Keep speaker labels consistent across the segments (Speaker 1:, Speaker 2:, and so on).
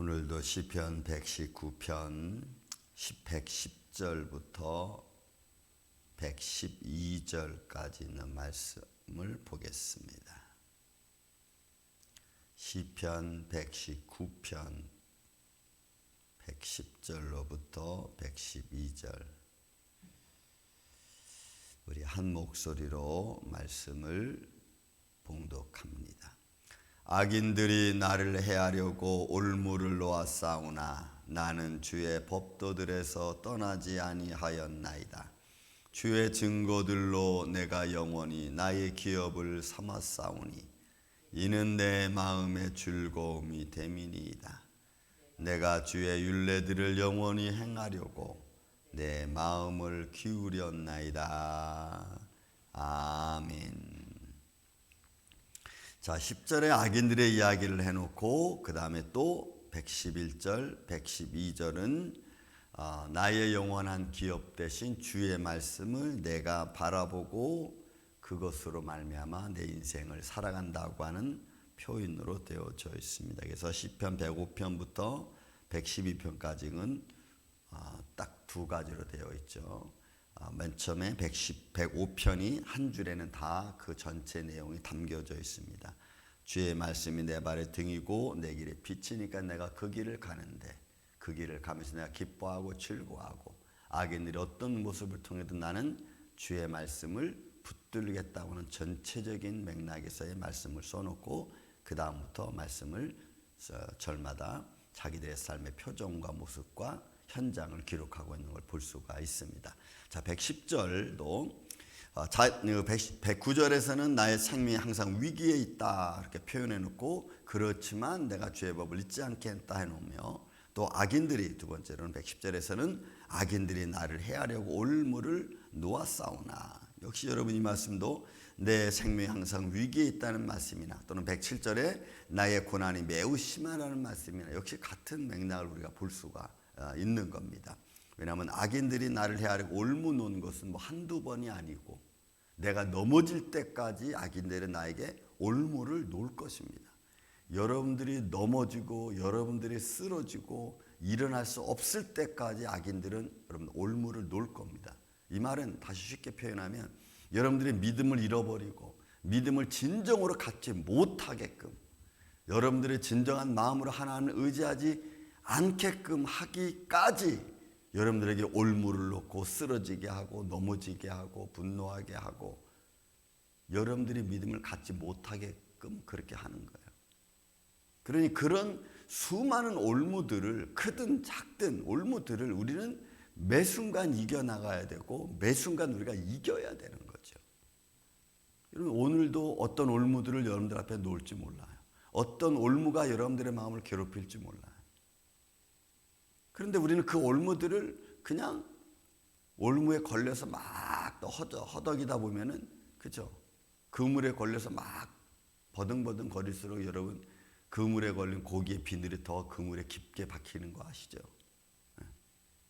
Speaker 1: 오늘도 시편 119편 110절부터 112절까지 있는 말씀을 보겠습니다. 시편 119편 110절로부터 112절, 우리 한 목소리로 말씀을 봉독합니다. 악인들이 나를 해하려고 올무를 놓았사오나 나는 주의 법도들에서 떠나지 아니하였나이다. 주의 증거들로 내가 영원히 나의 기업을 삼았사오니 이는 내 마음의 즐거움이 됨이니이다. 내가 주의 율례들을 영원히 행하려고 내 마음을 기울였나이다. 아멘. 자, 10절에 악인들의 이야기를 해놓고 그 다음에 또 111절, 112절은 나의 영원한 기업 대신 주의 말씀을 내가 바라보고 그것으로 말미암아 내 인생을 살아간다고 하는 표현으로 되어져 있습니다. 그래서 시편 105편부터 112편까지는 딱 두 가지로 되어 있죠. 맨 처음에 105편이 한 줄에는 다 그 전체 내용이 담겨져 있습니다. 주의 말씀이 내 발의 등이고 내 길의 빛이니까 내가 그 길을 가는데 그 길을 가면서 내가 기뻐하고 즐거워하고 악인들이 어떤 모습을 통해도 나는 주의 말씀을 붙들겠다고 하는 전체적인 맥락에서의 말씀을 써놓고 그 다음부터 말씀을 절마다 자기들의 삶의 표정과 모습과 현장을 기록하고 있는 걸 볼 수가 있습니다. 자, 110절도 109절에서는 나의 생명이 항상 위기에 있다 이렇게 표현해 놓고 그렇지만 내가 주의 법을 잊지 않겠다 해놓으며, 또 악인들이 두 번째로는 110절에서는 악인들이 나를 해하려고 올무를 놓았사오나, 역시 여러분 이 말씀도 내 생명이 항상 위기에 있다는 말씀이나, 또는 107절에 나의 고난이 매우 심하다는 말씀이나 역시 같은 맥락을 우리가 볼 수가 있는 겁니다. 왜냐하면 악인들이 나를 해하려고 올무 놓은 것은 뭐 한두 번이 아니고 내가 넘어질 때까지 악인들이 나에게 올무를 놓을 것입니다. 여러분들이 넘어지고 여러분들이 쓰러지고 일어날 수 없을 때까지 악인들은 여러분 올무를 놓을 겁니다. 이 말은 다시 쉽게 표현하면 여러분들의 믿음을 잃어버리고 믿음을 진정으로 갖지 못하게끔, 여러분들의 진정한 마음으로 하나님을 의지하지 않게끔 하기까지 여러분들에게 올무를 놓고 쓰러지게 하고 넘어지게 하고 분노하게 하고 여러분들이 믿음을 갖지 못하게끔 그렇게 하는 거예요. 그러니 그런 수많은 올무들을, 크든 작든 올무들을 우리는 매 순간 이겨나가야 되고 매 순간 우리가 이겨야 되는 거죠. 여러분, 오늘도 어떤 올무들을 여러분들 앞에 놓을지 몰라요. 어떤 올무가 여러분들의 마음을 괴롭힐지 몰라요. 그런데 우리는 그 올무들을 그냥 올무에 걸려서 막 또 허덕이다 보면은, 그죠? 그물에 걸려서 막 버등버등 거릴수록 여러분 그물에 걸린 고기의 비늘이 더 그물에 깊게 박히는 거 아시죠?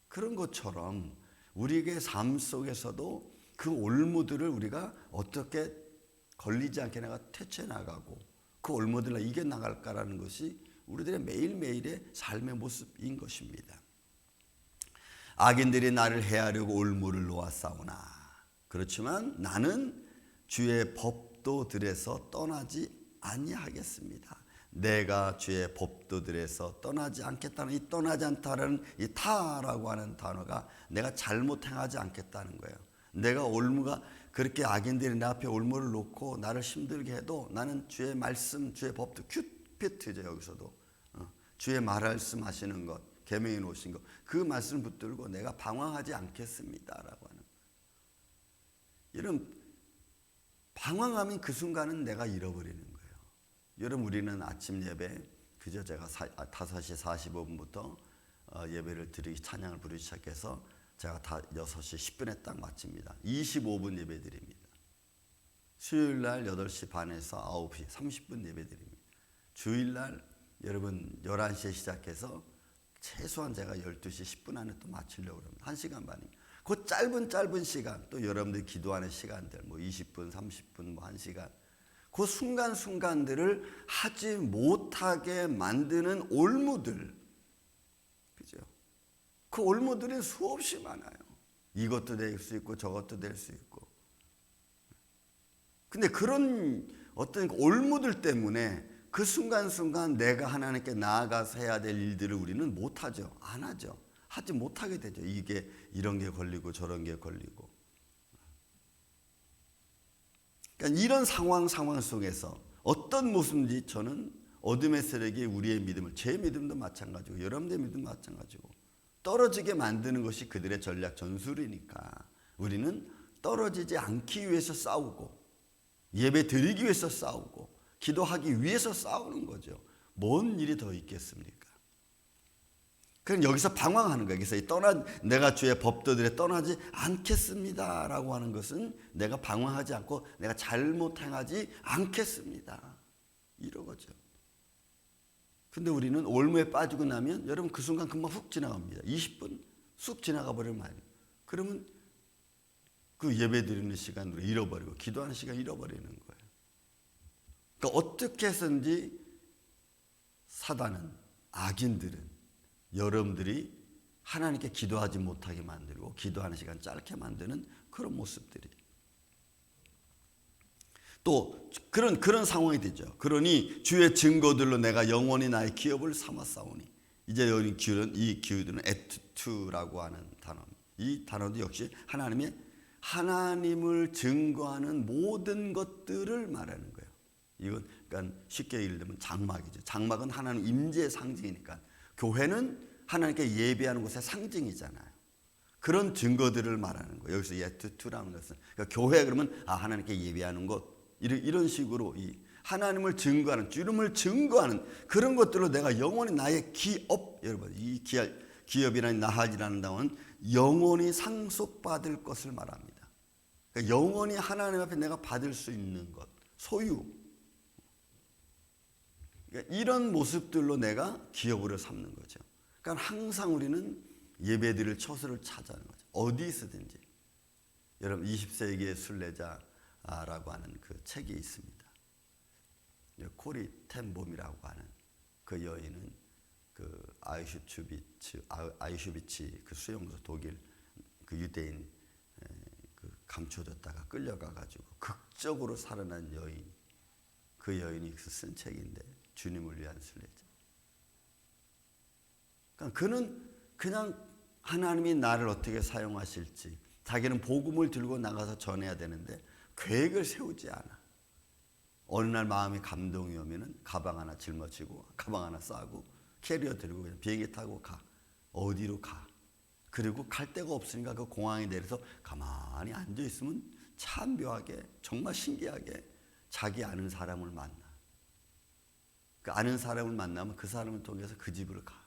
Speaker 1: 그런 것처럼 우리에게 삶 속에서도 그 올무들을 우리가 어떻게 걸리지 않게 내가 퇴치해 나가고 그 올무들을 이겨 나갈까라는 것이 우리들의 매일매일의 삶의 모습인 것입니다. 악인들이 나를 해하려고 올무를 놓았사오나 그렇지만 나는 주의 법도들에서 떠나지 아니하겠습니다. 내가 주의 법도들에서 떠나지 않겠다는, 이 떠나지 않다는 이 타라고 하는 단어가 내가 잘못 행하지 않겠다는 거예요. 내가 올무가 그렇게 악인들이 내 앞에 올무를 놓고 나를 힘들게 해도 나는 주의 말씀, 주의 법도, 큐피트죠. 여기서도 주의 말씀하시는 것, 계명해 놓으신 것, 그 말씀을 붙들고 내가 방황하지 않겠습니다라고 하는. 이런 방황하면 그 순간은 내가 잃어버리는 거예요. 여러분, 우리는 아침 예배, 그저 제가 5시 45분부터 예배를 드리기, 찬양을 부르기 시작해서 제가 다 6시 10분에 딱 마칩니다. 25분 예배 드립니다. 수요일날 8시 반에서 9시 30분 예배 드립니다. 주일날 여러분 11시에 시작해서 최소한 제가 12시 10분 안에 또 마치려고 합니다. 1시간 반입니다. 그 짧은 시간, 또 여러분들이 기도하는 시간들, 뭐 20분, 30분, 뭐 1시간, 그 순간순간들을 하지 못하게 만드는 올무들, 그 올무들이 수없이 많아요. 이것도 될 수 있고 저것도 될 수 있고. 근데 그런 어떤 올무들 때문에 그 순간순간 내가 하나님께 나아가서 해야 될 일들을 우리는 못하죠. 안 하죠. 하지 못하게 되죠. 이게 이런 게 걸리고 저런 게 걸리고. 그러니까 이런 상황 속에서 어떤 모습인지 저는 어둠의 세력이 우리의 믿음을, 제 믿음도 마찬가지고 여러분의 믿음도 마찬가지고 떨어지게 만드는 것이 그들의 전략 전술이니까 우리는 떨어지지 않기 위해서 싸우고 예배 드리기 위해서 싸우고 기도하기 위해서 싸우는 거죠. 뭔 일이 더 있겠습니까? 그럼 여기서 방황하는 거예요. 그래서 내가 주의 법도들에 떠나지 않겠습니다라고 하는 것은 내가 방황하지 않고 내가 잘못 행하지 않겠습니다. 이러거죠. 근데 우리는 올무에 빠지고 나면 여러분 그 순간 금방 훅 지나갑니다. 20분 쑥 지나가 버리면 말이에요. 그러면 그 예배 드리는 시간으로 잃어버리고 기도하는 시간 잃어버리는 거예요. 그러니까 어떻게 해서든지 사단은, 악인들은 여러분들이 하나님께 기도하지 못하게 만들고 기도하는 시간 짧게 만드는 그런 모습들이 또 그런 상황이 되죠. 그러니 주의 증거들로 내가 영원히 나의 기업을 삼았사오니. 이제 여기 이 기후들은 에투투라고 하는 단어입니다. 이 단어도 역시 하나님을 증거하는 모든 것들을 말하는 거예요. 이건 그러니까 쉽게 예를 들면 장막이죠. 장막은 하나님 임재의 상징이니까 교회는 하나님께 예배하는 곳의 상징이잖아요. 그런 증거들을 말하는 거예요. 여기서 예투투라는 것은 그러니까 교회 그러면 하나님께 예배하는 곳 이런 식으로 이 하나님을 증거하는 주님을 증거하는 그런 것들로 내가 영원히 나의 기업 여러분 이 기업이라는 나하지라는 단어는 영원히 상속받을 것을 말합니다. 그러니까 영원히 하나님 앞에 내가 받을 수 있는 것 소유 그러니까 이런 모습들로 내가 기업으로 삼는 거죠. 그러니까 항상 우리는 예배드릴 처소를 찾아가는 거죠. 어디 있으든지. 여러분 20세기의 순례자라고 하는 그 책이 있습니다. 코리 텐봄이라고 하는 그 여인은 그 아이슈비츠 그 수용소 독일 그 유대인 그 감춰졌다가 끌려가 가지고 극적으로 살아난 여인 그 여인이 쓴 책인데 주님을 위한 순례자. 그러니까 그는 그냥 하나님이 나를 어떻게 사용하실지 자기는 복음을 들고 나가서 전해야 되는데 계획을 세우지 않아. 어느 날 마음이 감동이 오면은 가방 하나 짊어지고 가방 하나 싸고 캐리어 들고 그냥 비행기 타고 가. 어디로 가. 그리고 갈 데가 없으니까 그 공항에 내려서 가만히 앉아 있으면 참 묘하게 정말 신기하게 자기 아는 사람을 만나. 그 아는 사람을 만나면 그 사람을 통해서 그 집을 가.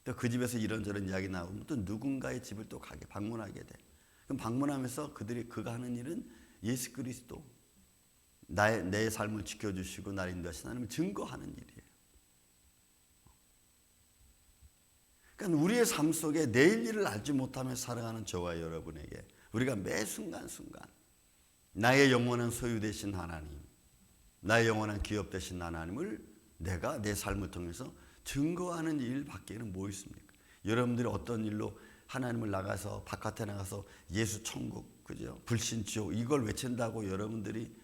Speaker 1: 또 그 집에서 이런저런 이야기 나오면 또 누군가의 집을 또 가게 방문하게 돼. 그럼 방문하면서 그가 하는 일은 예수 그리스도 내 삶을 지켜주시고 나를 인도하신 하나님을 증거하는 일이에요. 그러니까 우리의 삶 속에 내일 일을 알지 못하며 살아가는 저와 여러분에게 우리가 매 순간순간 나의 영원한 소유 되신 하나님, 나의 영원한 기업 되신 하나님을 내가 내 삶을 통해서 증거하는 일밖에는 뭐 있습니까? 여러분들이 어떤 일로 하나님을 나가서 바깥에 나가서 예수 천국, 그죠? 불신 지옥 이걸 외친다고 여러분들이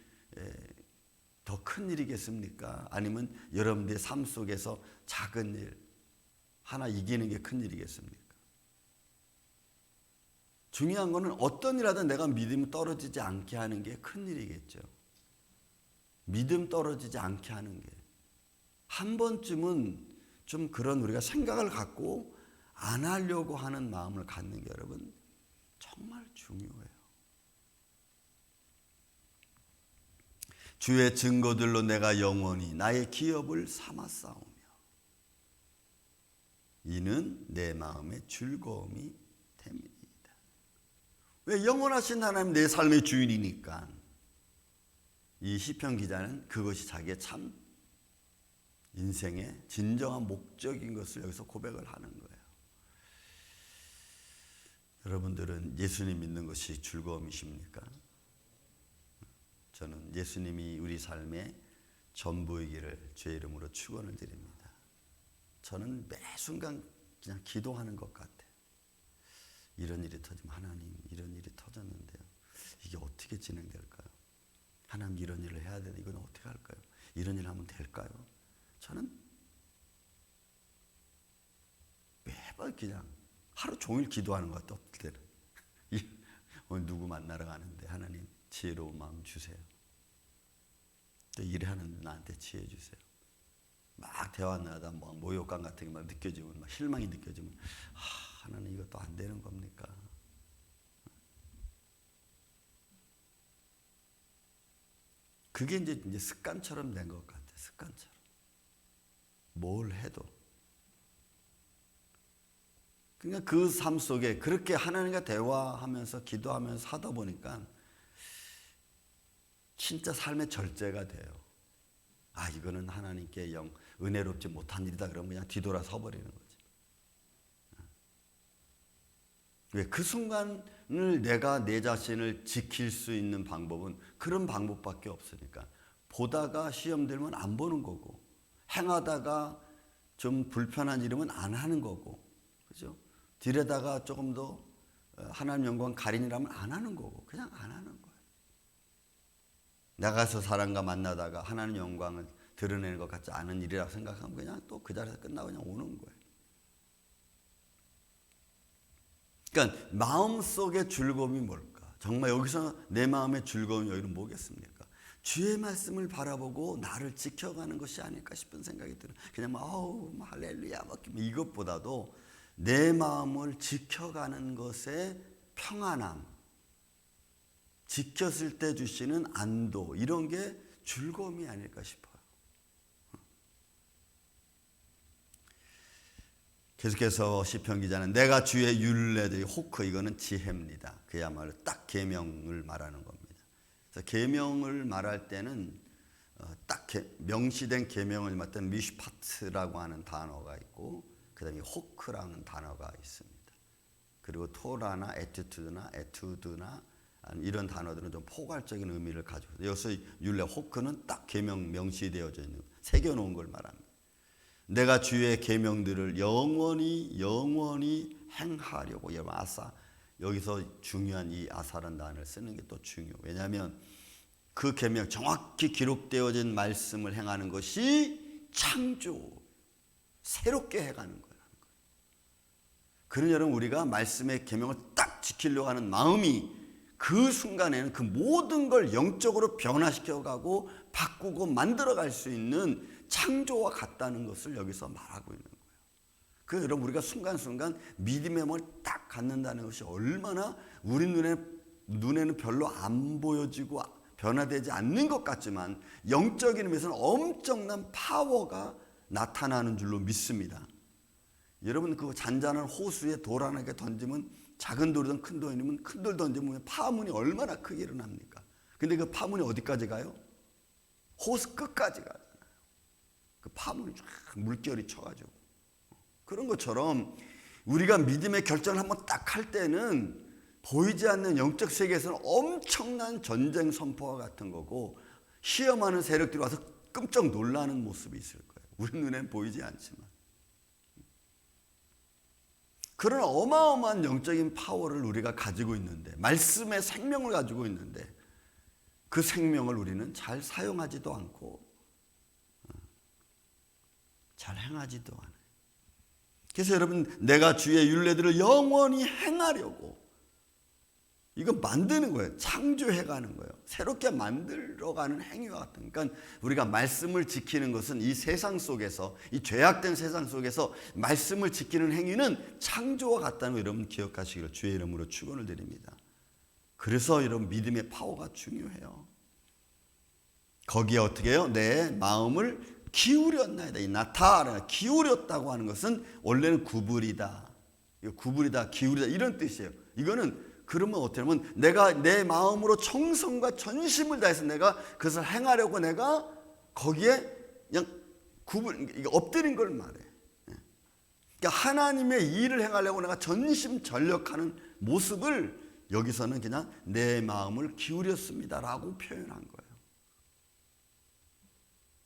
Speaker 1: 더 큰 일이겠습니까? 아니면 여러분들의 삶 속에서 작은 일 하나 이기는 게 큰 일이겠습니까? 중요한 거는 어떤 일하든 내가 믿음이 떨어지지 않게 하는 게 큰 일이겠죠. 믿음 떨어지지 않게 하는 게. 한 번쯤은 좀 그런 우리가 생각을 갖고 안 하려고 하는 마음을 갖는 게 여러분 정말 중요해요. 주의 증거들로 내가 영원히 나의 기업을 삼았사오며 이는 내 마음의 즐거움이 됨이니이다. 왜? 영원하신 하나님 내 삶의 주인이니까. 이 시편 기자는 그것이 자기의 참 인생의 진정한 목적인 것을 여기서 고백을 하는 거예요. 여러분들은 예수님 믿는 것이 즐거움이십니까? 저는 예수님이 우리 삶의 전부이기를 주의 이름으로 축원을 드립니다. 저는 매 순간 그냥 기도하는 것 같아요. 이런 일이 터지면 하나님 이런 일이 터졌는데요. 이게 어떻게 진행될까요? 하나님 이런 일을 해야 되는데 이건 어떻게 할까요? 이런 일 하면 될까요? 저는 매번 그냥 하루 종일 기도하는 것 같아요. 어떨 때는 오늘 누구 만나러 가는데 하나님 지혜로운 마음 주세요. 또 일하는 나한테 지혜 주세요. 막 대화하다 뭐 모욕감 같은 게 막 느껴지면 막 실망이 느껴지면 하나님 이것도 안 되는 겁니까? 그게 이제 습관처럼 된 것 같아요. 습관처럼 뭘 해도 그러니까 그 삶 속에 그렇게 하나님과 대화하면서 기도하면서 하다 보니까 진짜 삶의 절제가 돼요. 이거는 하나님께 영 은혜롭지 못한 일이다 그러면 그냥 뒤돌아 서버리는 거지. 왜? 그 순간을 내가 내 자신을 지킬 수 있는 방법은 그런 방법밖에 없으니까 보다가 시험 들면 안 보는 거고 행하다가 좀 불편한 일이면 안 하는 거고 그죠? 들여다가 조금 더 하나님 영광 가리니라면 안 하는 거고 그냥 안 하는 거예요. 나가서 사람과 만나다가 하나님 영광을 드러내는 것 같지 않은 일이라고 생각하면 그냥 또 그 자리에서 끝나고 그냥 오는 거예요. 그러니까 마음속의 즐거움이 뭘까? 정말 여기서 내 마음의 즐거움이 여기는 뭐겠습니까? 주의 말씀을 바라보고 나를 지켜가는 것이 아닐까 싶은 생각이 들어요. 그냥 할렐루야 이것보다도 내 마음을 지켜가는 것의 평안함, 지켰을 때 주시는 안도 이런 게 즐거움이 아닐까 싶어요. 계속해서 시편 기자는 내가 주의 율례들이 호크 이거는 지혜입니다. 그야말로 딱 계명을 말하는 겁니다. 그래서 계명을 말할 때는 딱 명시된 계명을 말할 미슈파트라고 하는 단어가 있고 그다음에 호크라는 단어가 있습니다. 그리고 토라나 에투드나 이런 단어들은 좀 포괄적인 의미를 가지고 여기서 율례 호크는 딱 계명 명시되어져 있는 새겨놓은 걸 말합니다. 내가 주의 계명들을 영원히 행하려고 여러분 여기서 중요한 이 아사란 단어를 쓰는 게 또 중요해요. 왜냐하면 그 계명 정확히 기록되어진 말씀을 행하는 것이 창조 새롭게 해가는 거라는 거예요. 그러니 여러분 우리가 말씀의 계명을 딱 지키려고 하는 마음이 그 순간에는 그 모든 걸 영적으로 변화시켜가고 바꾸고 만들어갈 수 있는 창조와 같다는 것을 여기서 말하고 있는 거예요. 그래서 여러분 우리가 순간순간 믿음의 몸을 딱 갖는다는 것이 얼마나 우리 눈에는 별로 안 보여지고 변화되지 않는 것 같지만 영적인 의미에서는 엄청난 파워가 나타나는 줄로 믿습니다. 여러분 그 잔잔한 호수에 돌 하나 던지면 작은 돌이든 큰 돌이면 큰 돌 던지면 파문이 얼마나 크게 일어납니까? 근데 그 파문이 어디까지 가요? 호수 끝까지 가잖아요. 그 파문이 쫙 물결이 쳐가지고 그런 것처럼 우리가 믿음의 결정을 한번 딱 할 때는 보이지 않는 영적 세계에서는 엄청난 전쟁 선포와 같은 거고 시험하는 세력들이 와서 끔찍 놀라는 모습이 있을 거예요. 우리 눈엔 보이지 않지만 그런 어마어마한 영적인 파워를 우리가 가지고 있는데 말씀의 생명을 가지고 있는데 그 생명을 우리는 잘 사용하지도 않고 잘 행하지도 않아요. 그래서 여러분 내가 주의 율례들을 영원히 행하려고 이거 만드는 거예요. 창조해가는 거예요. 새롭게 만들어가는 행위와 같은. 그러니까 우리가 말씀을 지키는 것은 이 세상 속에서 이 죄악된 세상 속에서 말씀을 지키는 행위는 창조와 같다는 거 여러분 기억하시기를 주의 이름으로 축원을 드립니다. 그래서 여러분 믿음의 파워가 중요해요. 거기에 어떻게 해요? 내 마음을 기울였나이다. 이 나타라 기울였다고 하는 것은 원래는 구부리다, 기울이다 이런 뜻이에요. 이거는 그러면 어떻게 하면 내가 내 마음으로 정성과 전심을 다해서 내가 그것을 행하려고 내가 거기에 그냥 엎드린 걸 말해. 그러니까 하나님의 일을 행하려고 내가 전심전력하는 모습을 여기서는 그냥 내 마음을 기울였습니다라고 표현한 거예요.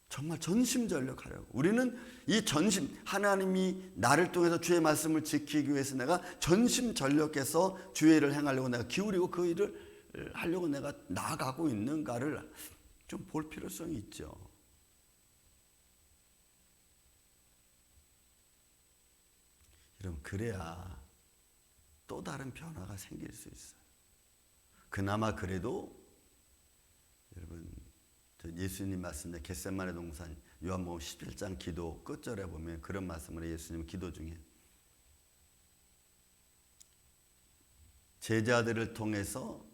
Speaker 1: 정말 전심전력하려고. 우리는 이 전심, 하나님이 나를 통해서 주의 말씀을 지키기 위해서 내가 전심전력해서 주의 일을 행하려고 내가 기울이고 그 일을 하려고 내가 나아가고 있는가를 좀 볼 필요성이 있죠. 여러분, 그래야 또 다른 변화가 생길 수 있어요. 그나마 그래도 여러분, 예수님 말씀에 겟세마네 동산 요한복음 11장 기도 끝절에 보면 그런 말씀을 해요. 예수님 기도 중에 제자들을 통해서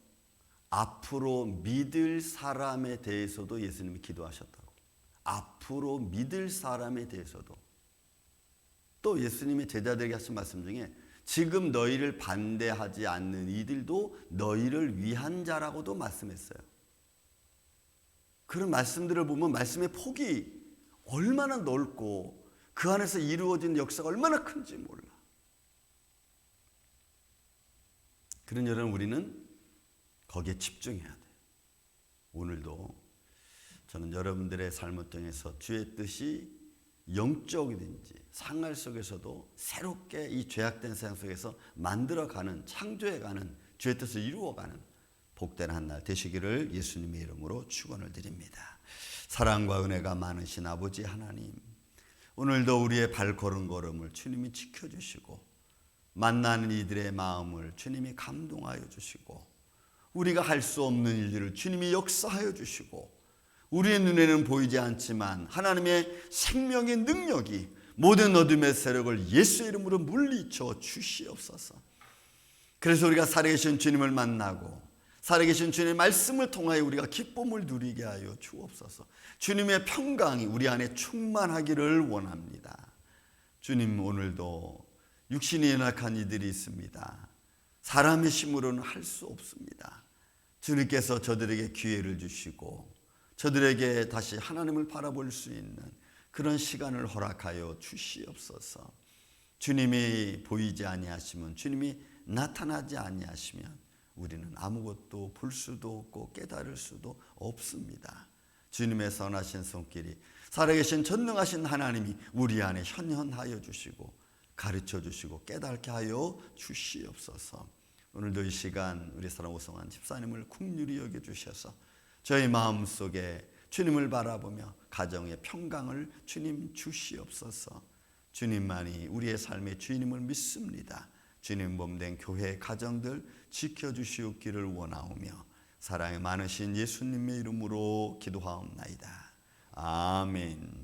Speaker 1: 앞으로 믿을 사람에 대해서도 예수님이 기도하셨다고. 앞으로 믿을 사람에 대해서도. 또 예수님이 제자들에게 하신 말씀 중에 지금 너희를 반대하지 않는 이들도 너희를 위한 자라고도 말씀했어요. 그런 말씀들을 보면 말씀의 폭이 얼마나 넓고 그 안에서 이루어진 역사가 얼마나 큰지 몰라. 그런 여러분, 우리는 거기에 집중해야 돼. 오늘도 저는 여러분들의 삶을 통해서 주의 뜻이 영적이든지 생활 속에서도 새롭게 이 죄악된 세상 속에서 만들어가는, 창조해가는, 주의 뜻을 이루어가는 복된 한 날 되시기를 예수님의 이름으로 축원을 드립니다. 사랑과 은혜가 많으신 아버지 하나님, 오늘도 우리의 발걸음걸음을 주님이 지켜주시고 만나는 이들의 마음을 주님이 감동하여 주시고 우리가 할 수 없는 일들을 주님이 역사하여 주시고 우리의 눈에는 보이지 않지만 하나님의 생명의 능력이 모든 어둠의 세력을 예수의 이름으로 물리쳐 주시옵소서. 그래서 우리가 살아계신 주님을 만나고 살아계신 주님의 말씀을 통하여 우리가 기쁨을 누리게 하여 주옵소서. 주님의 평강이 우리 안에 충만하기를 원합니다. 주님, 오늘도 육신이 연약한 이들이 있습니다. 사람의 힘으로는 할 수 없습니다. 주님께서 저들에게 기회를 주시고 저들에게 다시 하나님을 바라볼 수 있는 그런 시간을 허락하여 주시옵소서. 주님이 보이지 아니하시면, 주님이 나타나지 아니하시면 우리는 아무것도 볼 수도 없고 깨달을 수도 없습니다. 주님의 선하신 손길이 살아계신 전능하신 하나님이 우리 안에 현현하여 주시고 가르쳐 주시고 깨닫게 하여 주시옵소서. 오늘도 이 시간 우리 사랑 오성환 집사님을 긍휼히 여겨 주셔서 저희 마음속에 주님을 바라보며 가정의 평강을 주님 주시옵소서. 주님만이 우리의 삶의 주인임을 믿습니다. 주님 몸된 교회 가정들 지켜주시옵기를 원하오며 사랑이 많으신 예수님의 이름으로 기도하옵나이다. 아멘.